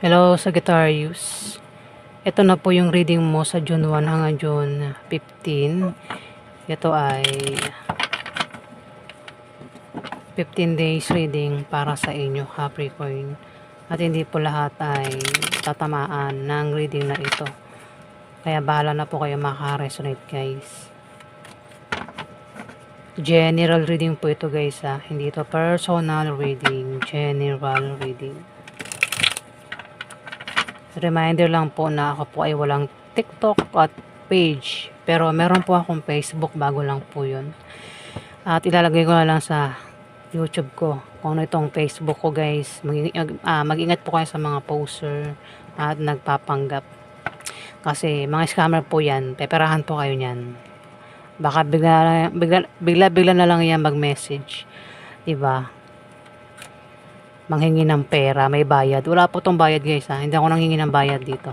Hello Sagittarius. Ito na po yung reading mo sa June 1 hanggang June 15. Ito ay 15 days reading para sa inyo, Capricorn. At hindi po lahat ay tatamaan ng reading na ito. Kaya bahala na po kayo maka-resonate, guys. General reading po ito, guys, ha. Hindi ito personal reading. General reading. Reminder lang po na ako po ay walang TikTok at page. Pero meron po akong Facebook, bago lang po yun. At ilalagay ko na lang sa YouTube ko kung ano itong Facebook ko, guys. Mag-ingat po kayo sa mga poster at nagpapanggap. Kasi mga scammer po yan. Peperahan po kayo niyan. Baka bigla na lang yan mag-message. Diba? Manghingi ng pera, may bayad. Wala po tong bayad, guys, ha. Hindi ako nanghingi ng bayad dito.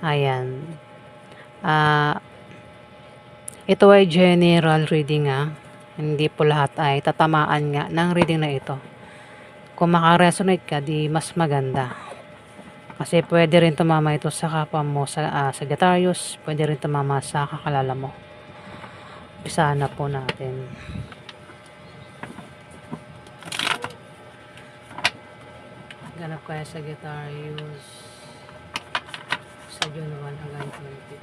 Ayan. Ito ay general reading, ha. Hindi po lahat ay tatamaan nga ng reading na ito. Kung makaresonate ka, di mas maganda. Kasi pwede rin tumama ito sa kapwa mo sa Sagittarius. Pwede rin tumama sa kakalala mo. Upisahan na po natin. Ganap kaya Sagittarius sa June 1 hanggang 20.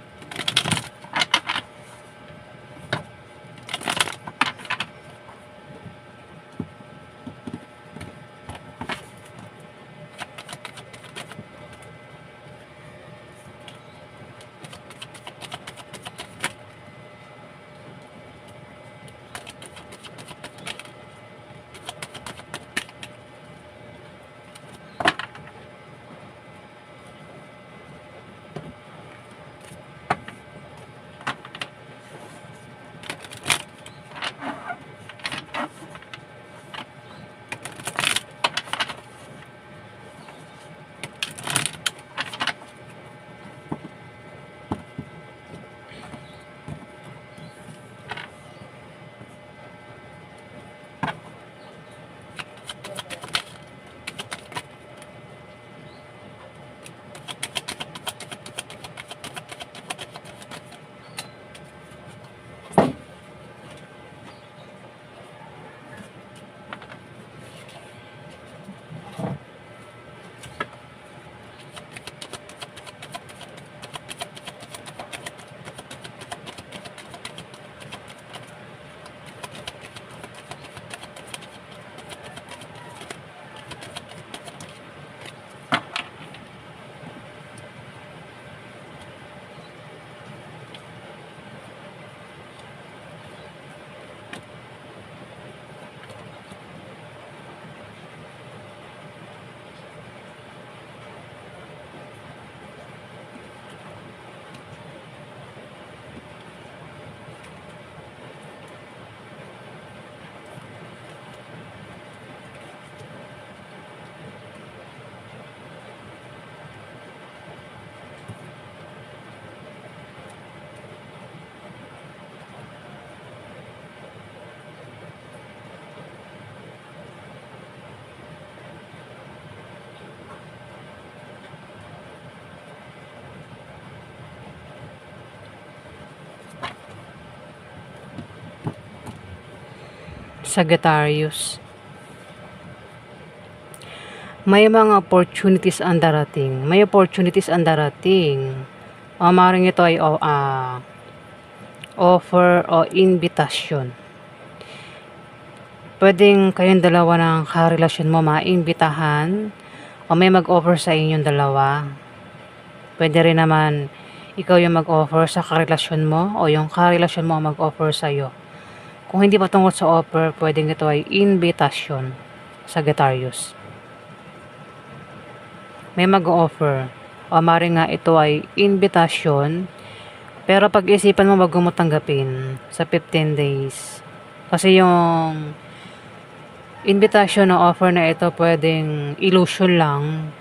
Sagittarius. May mga opportunities ang darating. May opportunities ang darating. O maaaring ito ay offer o invitation. Pwedeng kayong dalawa ng karelasyon mo maimbitahan o may mag-offer sa inyong dalawa. Pwede rin naman ikaw yung mag-offer sa karelasyon mo o yung karelasyon mo ang mag-offer sa iyo. Kung hindi pa tungkol sa offer, pwedeng ito ay invitation, Sagittarius. May mag-offer. O maaaring nga ito ay invitation, pero pag-isipan mo bago mo tanggapin sa 15 days. Kasi yung invitation na offer na ito pwedeng illusion lang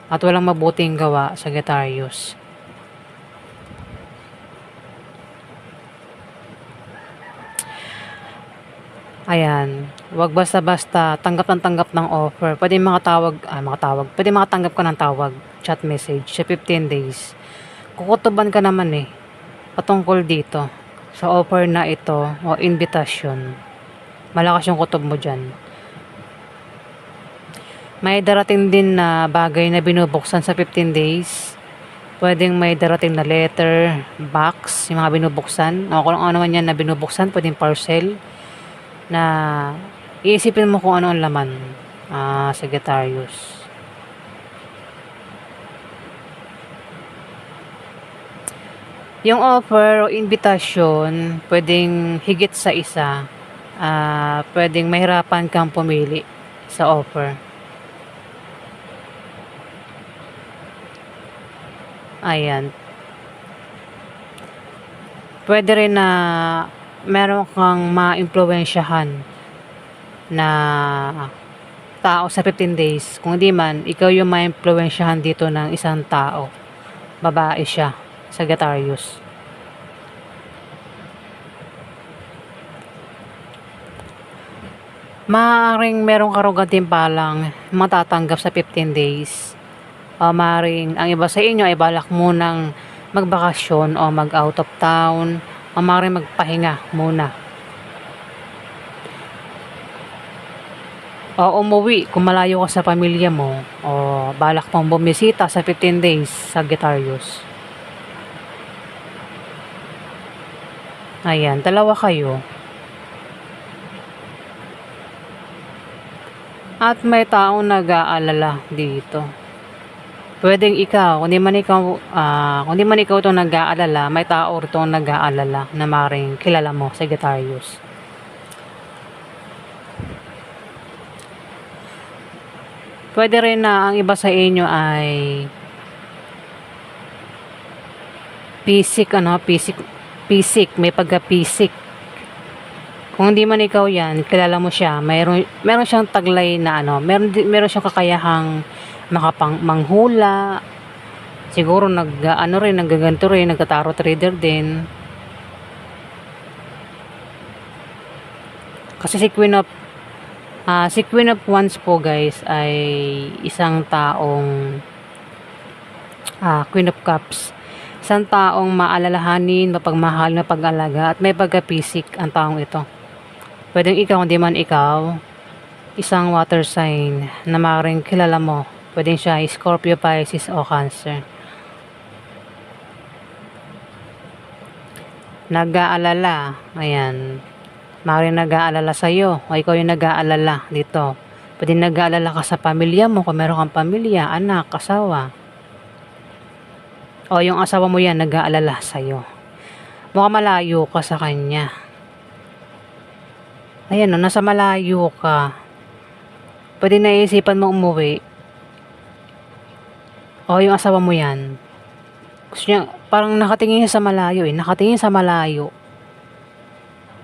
at walang mabuting gawa, Sagittarius. Ayan, wag basta-basta tanggap ng tanggap ng offer. Pwede pwede makatanggap ka ng tawag, chat message sa 15 days. Kukutuban ka naman eh, patungkol dito, sa offer na ito o invitation. Malakas yung kutob mo dyan. May darating din na bagay na binubuksan sa 15 days. Pwedeng may darating na letter, box, yung mga binubuksan. O kung ano man yan na binubuksan, pwedeng parcel na iisipin mo kung ano ang laman, Sagittarius. Yung offer o invitation, pwedeng higit sa isa. Pwedeng mahirapan kang pumili sa offer. Ayan. Pwede rin na meron kang ma-impluwensyahan na tao sa 15 days. Kung hindi man, ikaw yung ma-impluwensyahan dito ng isang tao. Babae siya, Sagittarius. Maaaring merong karugantimpalang matatanggap sa 15 days. O maaaring ang iba sa inyo ay balak munang magbakasyon o mag out of town o maaaring magpahinga muna o umuwi kung malayo ka sa pamilya mo o balak pang bumisita sa 15 days, Sagittarius. Ayan, dalawa kayo. At may taong nag-aalala dito. Pwedeng ikaw, kung di man ikaw itong nag-aalala, may tao itong nag-aalala na maring kilala mo, Sagittarius. Pwede rin na ang iba sa inyo ay pisik, may pagka-pisik. Kung hindi man ikaw yan, kilala mo siya, meron siyang taglay na meron siyang kakayahang manghula. Siguro naggaganto rin, nagtataro trader din. Kasi si Queen of Wands po guys ay isang taong Queen of Cups. Isang taong maalalahanin, mapagmahal, mapag-alaga at may pagkapisik ang taong ito. Pwedeng ikaw, hindi man ikaw, isang water sign na maaaring kilala mo. Pwedeng siya Scorpio, Pisces o Cancer. Nag-aalala, ayan. Maaaring nag-aalala sa'yo o ikaw yung nag-aalala dito. Pwedeng nag-aalala ka sa pamilya mo kung meron kang pamilya, anak, asawa. O yung asawa mo yan nag-aalala sa'yo. Mukhang malayo ka sa kanya. Ayan o, nasa malayo ka. Pwede naisipan mo umuwi. O yung asawa mo yan. Gusto niya, parang nakatingin siya sa malayo Nakatingin sa malayo.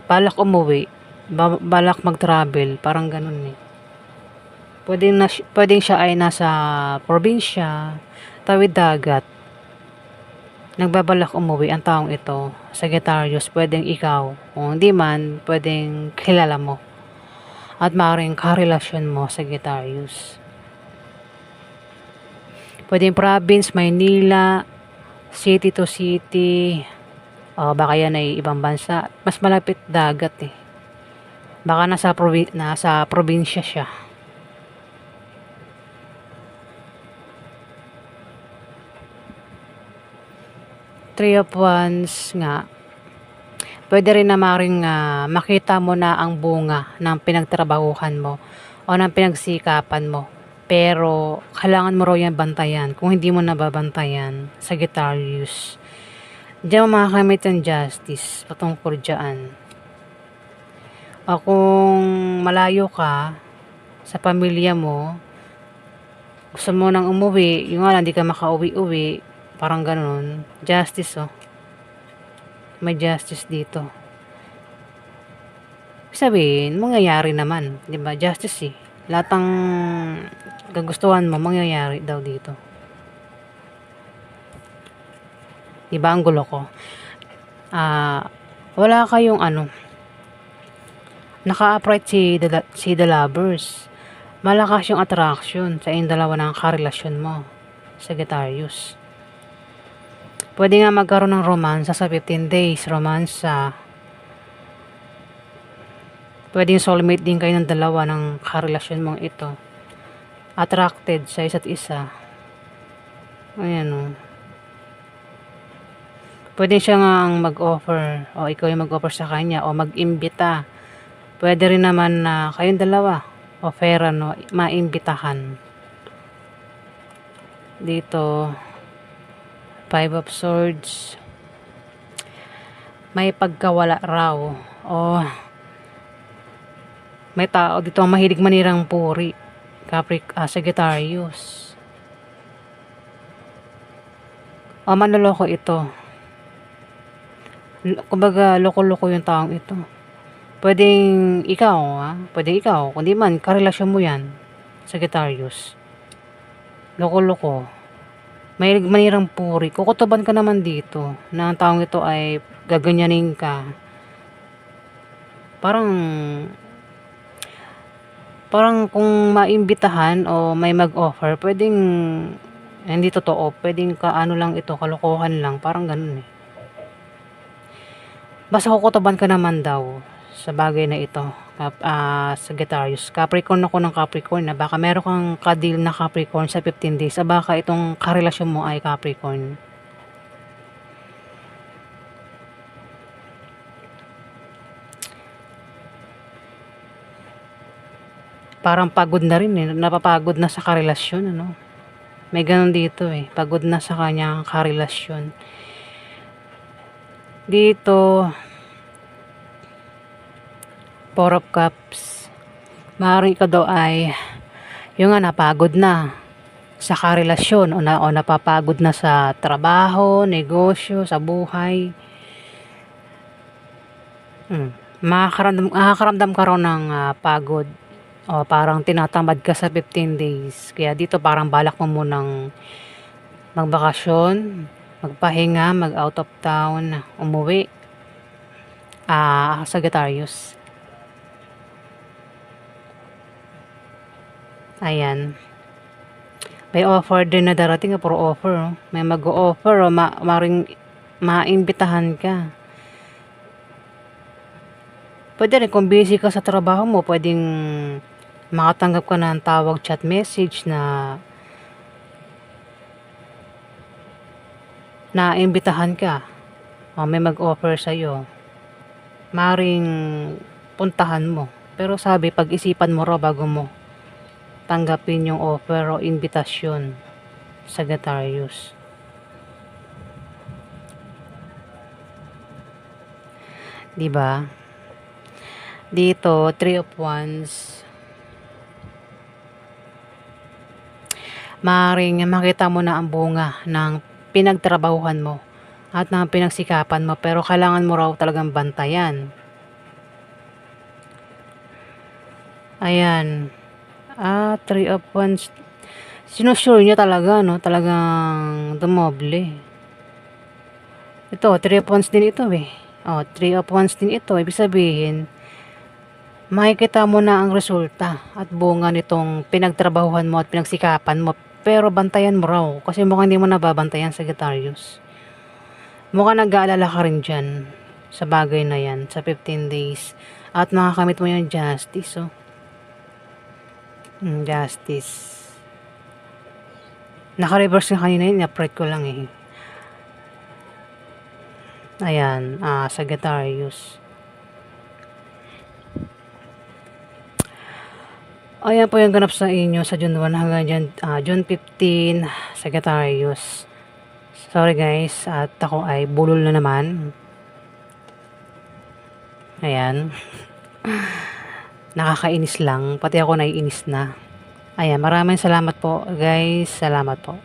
Balak umuwi. Balak mag-travel. Parang ganun eh. Pwedeng siya ay nasa probinsya, tawid dagat. Nagbabalak umuwi ang taong ito, Sagittarius. Pwedeng ikaw, kung hindi man, pwedeng kilala mo at maaaring karelasyon mo, Sagittarius. Pwedeng province, Maynila, city to city, o baka yan ay ibang bansa. Mas malapit dagat eh. Baka nasa probinsya siya. Three of Wands nga. Pwede rin na maring makita mo na ang bunga ng pinagtrabahuhan mo o ng pinagsikapan mo. Pero kailangan mo raw yan bantayan. Kung hindi mo nababantayan, Sagittarius, diyan mo makakamit ang justice patungkol dyan. O kung malayo ka sa pamilya mo, gusto mo nang umuwi, yung nga lang, hindi ka makauwi-uwi, parang ganun. Justice may justice dito. Sabihin, mangyayari naman, 'di ba? Justice eh. Lahat ng kagustuhan mo mangyayari daw dito. 'Di ba ang gulo ko? Wala kayong Naka-upright si The Lovers. Malakas yung attraction sa inyong dalawa ng karelasyon mo, Sagittarius. Pwede nga magkaroon ng romansa sa 15 days. Romansa. Pwedeng soulmate din kayo ng dalawa ng karelasyon mong ito. Attracted sa isa't isa. Ayan o. Pwede siya nga ang mag-offer o ikaw yung mag-offer sa kanya o mag-imbita. Pwede rin naman na kayong dalawa offeran no, maimbitahan. Dito 5 of Swords. May pagkawala raw o may tao dito ang mahilig manirang puri. Sagittarius. O manloloko ito. Kumbaga loko-loko yung taong ito. Pwedeng ikaw, pwedeng ikaw, kundi man karelasyon mo yan, Sagittarius. Loko-loko. May manirang puri. Kukutuban ka naman dito na ang taong ito ay gaganyanin ka. Parang kung maimbitahan o may mag-offer, pwedeng hindi totoo, pwedeng ano lang ito, kalokohan lang, parang ganun eh. Basta kukutuban ka naman daw sa bagay na ito, Sagittarius. Capricorn ako ng Capricorn na baka meron kang ka-deal na Capricorn sa 15 days. Baka itong karelasyon mo ay Capricorn. Parang pagod na rin eh. Napapagod na sa karelasyon, ano? May ganun dito eh. Pagod na sa kanyang karelasyon. Dito 4 of Cups. Maaaring ikaw daw ay yung napagod na sa karelasyon o napapagod na sa trabaho, negosyo, sa buhay. Makakaramdam ka raw ng pagod o parang tinatamad ka sa 15 days. Kaya dito parang balak mo munang magbakasyon, magpahinga, mag out of town, umuwi. Sagittarius. Ayan. May offer din na darating, puro offer. May mag-o-offer o maimbitahan ka. Pwede rin kung busy ka sa trabaho mo, pwedeng makatanggap ka ng tawag, chat message na imbitahan ka. O may mag-offer sa'yo. Maring puntahan mo. Pero sabi, pag-isipan mo raw bago mo tanggapin yung offer o invitasyon, Sagittarius. Diba? Dito 3 of Wands. Maaaring makita mo na ang bunga ng pinagtrabahuhan mo at ng pinagsikapan mo, pero kailangan mo raw talagang bantayan. Ayan. 3 of Wands. Sinusure nyo talaga, no? Talagang dumoble. Ito, 3 of Wands din ito eh. 3 of Wands din ito. Ibig sabihin, makikita mo na ang resulta at bunga nitong pinagtrabahuhan mo at pinagsikapan mo. Pero bantayan mo raw. Kasi mukhang hindi mo nababantayan, Sagittarius. Mukhang nag-aalala ka rin dyan sa bagay na yan, sa 15 days. At makakamit mo yung justice, Justice. Naka-reverse na kanina yun. Upright ko lang eh. Ayan. Sagittarius. Ayan po yung ganap sa inyo sa June 1 hanggang June 15, Sagittarius. Sorry guys. At ako ay bulol na naman. Ayan. Nakakainis lang. Pati ako naiinis na. Ayan, maraming salamat po guys. Salamat po.